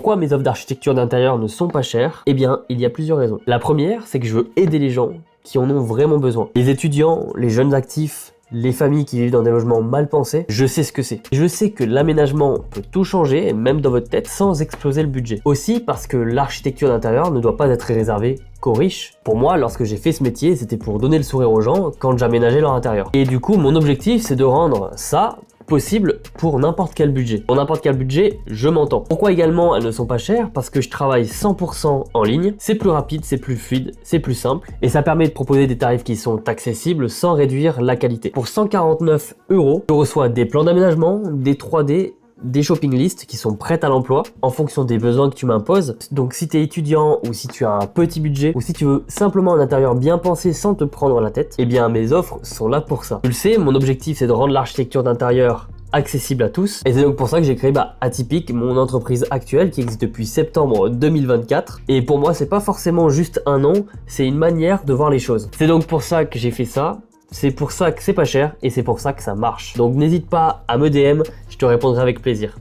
Pourquoi mes offres d'architecture d'intérieur ne sont pas chères? Eh bien, il y a plusieurs raisons. La première, c'est que je veux aider les gens qui en ont vraiment besoin. Les étudiants, les jeunes actifs, les familles qui vivent dans des logements mal pensés, je sais ce que c'est. Je sais que l'aménagement peut tout changer, même dans votre tête, sans exploser le budget. Aussi parce que l'architecture d'intérieur ne doit pas être réservée qu'aux riches. Pour moi, lorsque j'ai fait ce métier, c'était pour donner le sourire aux gens quand j'aménageais leur intérieur. Et du coup, mon objectif, c'est de rendre ça possible pour n'importe quel budget. Pour n'importe quel budget, je m'entends. Pourquoi également elles ne sont pas chères? Parce que je travaille 100% en ligne, c'est plus rapide, c'est plus fluide, c'est plus simple et ça permet de proposer des tarifs qui sont accessibles sans réduire la qualité. Pour 149 €, je reçois des plans d'aménagement, des 3D, des shopping lists qui sont prêtes à l'emploi en fonction des besoins que tu m'imposes. Donc si tu es étudiant ou si tu as un petit budget ou si tu veux simplement un intérieur bien pensé sans te prendre la tête, eh bien mes offres sont là pour ça. Tu le sais, mon objectif c'est de rendre l'architecture d'intérieur accessible à tous et c'est donc pour ça que j'ai créé Atypique, mon entreprise actuelle qui existe depuis septembre 2024 et pour moi c'est pas forcément juste un nom, c'est une manière de voir les choses. C'est donc pour ça que j'ai fait ça. C'est pour ça que c'est pas cher et c'est pour ça que ça marche. Donc n'hésite pas à me DM, je te répondrai avec plaisir.